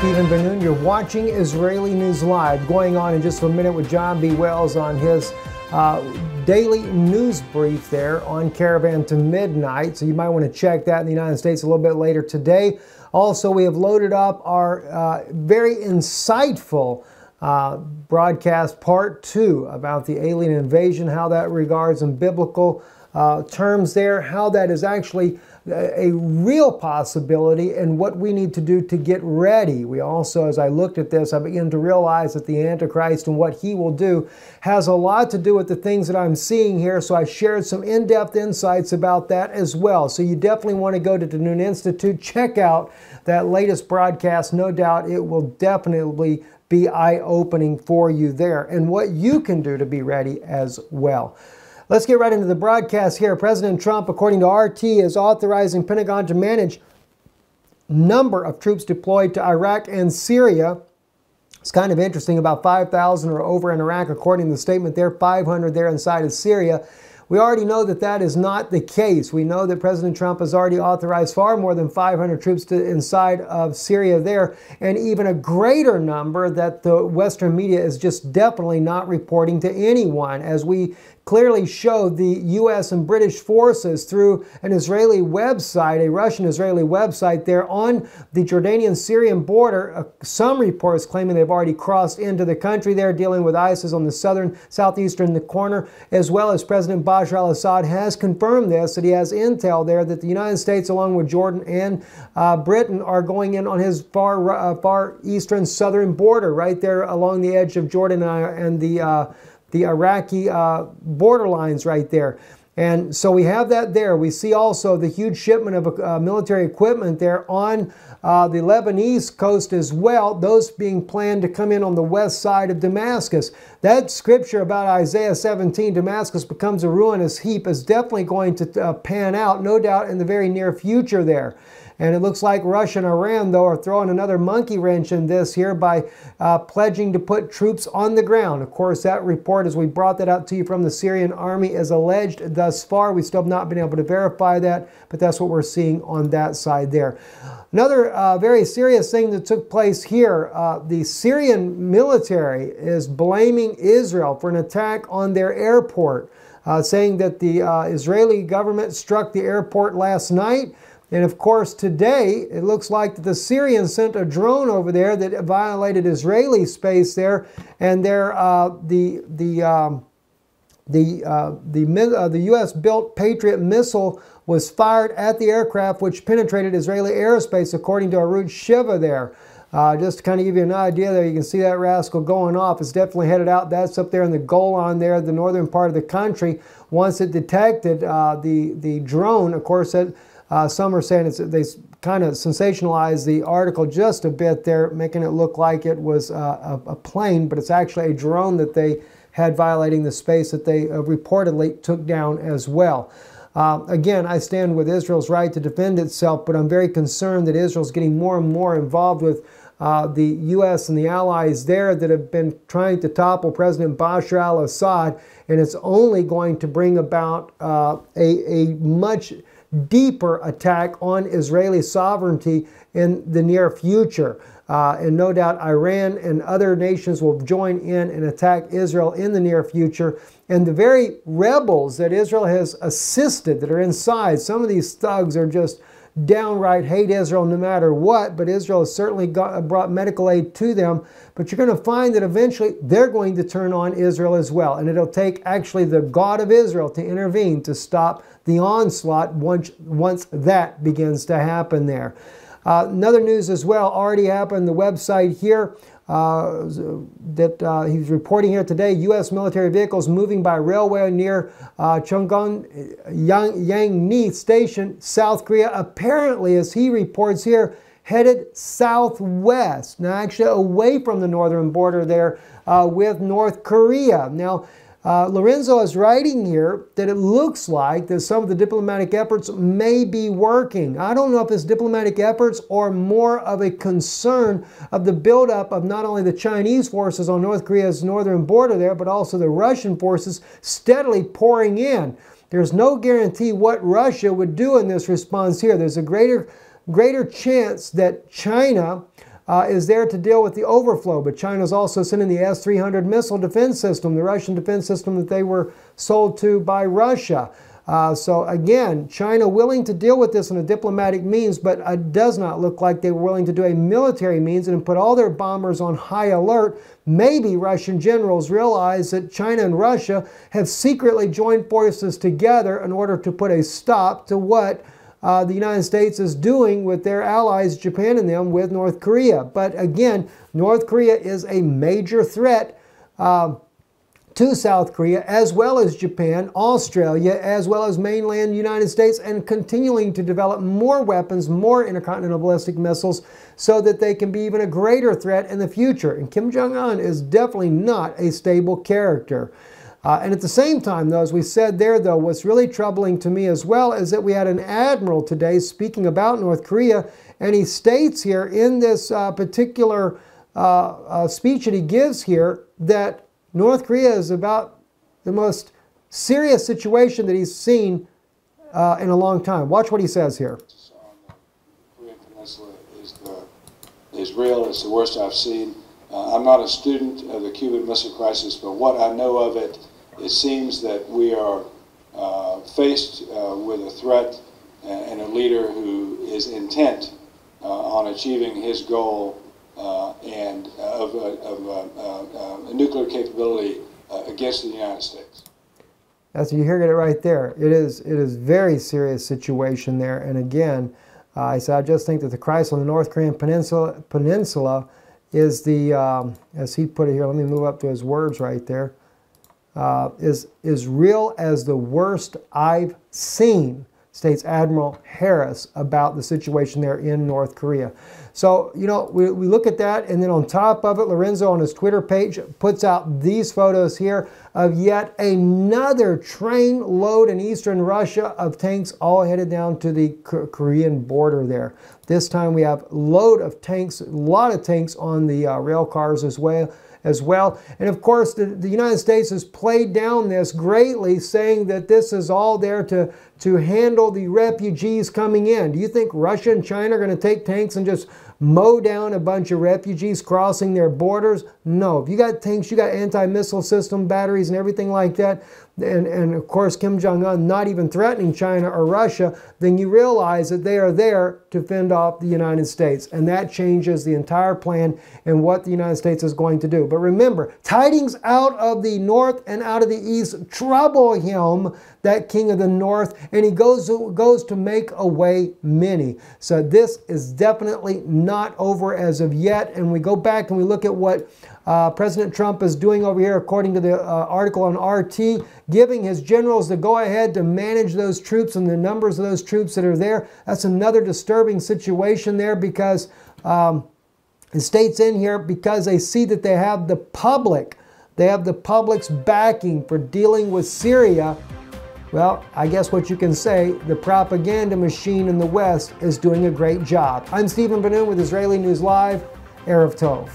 Stephen DeNoon. You're watching Israeli News Live. Going on in just a minute with John B. Wells on his daily news brief there on Caravan to Midnight. So you might want to check that in the United States a little bit later today. Also, we have loaded up our very insightful broadcast part 2 about the alien invasion, how that regards in biblical terms there, how that is actually a real possibility and what we need to do to get ready. We also, as I looked at this, I began to realize that the Antichrist and what he will do has a lot to do with the things that I'm seeing here, so I shared some in-depth insights about that as well. So you definitely want to go to DeNoon Institute, check out that latest broadcast. No doubt it will definitely be eye-opening for you there and what you can do to be ready as well. Let's get right into the broadcast here. President Trump, according to RT, is authorizing Pentagon to manage number of troops deployed to Iraq and Syria. It's kind of interesting, about 5,000 are over in Iraq, according to the statement there, 500 there inside of Syria. We already know that that is not the case. We know that President Trump has already authorized far more than 500 troops inside of Syria there, and even a greater number that the Western media is just definitely not reporting to anyone, as we clearly showed the U.S. and British forces through an Israeli website, a Russian-Israeli website there on the Jordanian-Syrian border. Some reports claiming they've already crossed into the country there, dealing with ISIS on the southeastern corner, as well as President Bashar al-Assad has confirmed this, that he has intel there that the United States, along with Jordan and Britain, are going in on his far eastern southern border, right there along the edge of Jordan and the Iraqi borderlines right there. And so we have that there. We see also the huge shipment of military equipment there on the Lebanese coast as well, those being planned to come in on the west side of Damascus. That scripture about Isaiah 17, Damascus becomes a ruinous heap, is definitely going to pan out, no doubt, in the very near future there. And it looks like Russia and Iran, though, are throwing another monkey wrench in this here by pledging to put troops on the ground. Of course, that report, as we brought that out to you from the Syrian army, is alleged thus far. We still have not been able to verify that, but that's what we're seeing on that side there. Another very serious thing that took place here, the Syrian military is blaming Israel for an attack on their airport, saying that the Israeli government struck the airport last night. And of course, today, it looks like the Syrians sent a drone over there that violated Israeli space there, and the U.S.-built Patriot missile was fired at the aircraft, which penetrated Israeli airspace, according to Arut Shiva there. Just to kind of give you an idea there, you can see that rascal going off. It's definitely headed out. That's up there in the Golan there, the northern part of the country. Once it detected the drone, of course, some are saying they kind of sensationalized the article just a bit there, making it look like it was a plane, but it's actually a drone that they had violating the space that they reportedly took down as well. Again, I stand with Israel's right to defend itself, but I'm very concerned that Israel's getting more and more involved with the U.S. and the allies there that have been trying to topple President Bashar al-Assad, and it's only going to bring about a much deeper attack on Israeli sovereignty in the near future. And no doubt Iran and other nations will join in and attack Israel in the near future. And the very rebels that Israel has assisted that are inside, some of these thugs are just downright hate Israel no matter what, but Israel has certainly brought medical aid to them. But you're going to find that eventually they're going to turn on Israel as well. And it'll take actually the God of Israel to intervene to stop the onslaught once that begins to happen there. Another news as well already happened. The website here that he's reporting here today, U.S. military vehicles moving by railway near Chongon Yangni Station, South Korea, apparently, as he reports here, headed southwest. Now, actually away from the northern border there with North Korea. Now, Lorenzo is writing here that it looks like that some of the diplomatic efforts may be working. I don't know if it's diplomatic efforts or more of a concern of the buildup of not only the Chinese forces on North Korea's northern border there, but also the Russian forces steadily pouring in. There's no guarantee what Russia would do in this response here. There's a greater chance that China is there to deal with the overflow, but China's also sending the S-300 missile defense system, the Russian defense system that they were sold to by Russia. So again, China willing to deal with this in a diplomatic means, but it does not look like they were willing to do a military means and put all their bombers on high alert. Maybe Russian generals realize that China and Russia have secretly joined forces together in order to put a stop to what the United States is doing with their allies, Japan and them, with North Korea. But again, North Korea is a major threat to South Korea, as well as Japan, Australia, as well as mainland United States, and continuing to develop more weapons, more intercontinental ballistic missiles, so that they can be even a greater threat in the future. And Kim Jong-un is definitely not a stable character. And at the same time, though, as we said there, though, what's really troubling to me as well is that we had an admiral today speaking about North Korea, and he states here in this particular speech that he gives here that North Korea is about the most serious situation that he's seen in a long time. Watch what he says here. On the Korean Peninsula is real. It's the worst I've seen. I'm not a student of the Cuban Missile Crisis, but what I know of it, it seems that we are faced with a threat and a leader who is intent on achieving his goal and of a nuclear capability against the United States. As you hear it right there, it is very serious situation there. And again, I just think that the crisis on the North Korean peninsula is the, as he put it here, let me move up to his words right there, is real as the worst I've seen, states Admiral Harris about the situation there in North Korea. So, you know, we look at that, and then on top of it, Lorenzo on his Twitter page puts out these photos here of yet another train load in eastern Russia of tanks all headed down to the Korean border there. This time we have a load of tanks, a lot of tanks on the rail cars as well. And of course, the United States has played down this greatly, saying that this is all there to handle the refugees coming in. Do you think Russia and China are going to take tanks and just mow down a bunch of refugees crossing their borders? No. If you got tanks, you got anti-missile system batteries and everything like that, and of course Kim Jong-un not even threatening China or Russia, then you realize that they are there to fend off the United States. And that changes the entire plan and what the United States is going to do. But remember, tidings out of the north and out of the east trouble him, that king of the north, and he goes to make away many. So this is definitely not over as of yet. And we go back and we look at what President Trump is doing over here, according to the article on RT, giving his generals the go-ahead to manage those troops and the numbers of those troops that are there. That's another disturbing situation there, because it states in here because they see that they have the public's backing for dealing with Syria. Well, I guess what you can say, the propaganda machine in the West is doing a great job. I'm Stephen DeNoon with Israeli News Live, Erev Tov.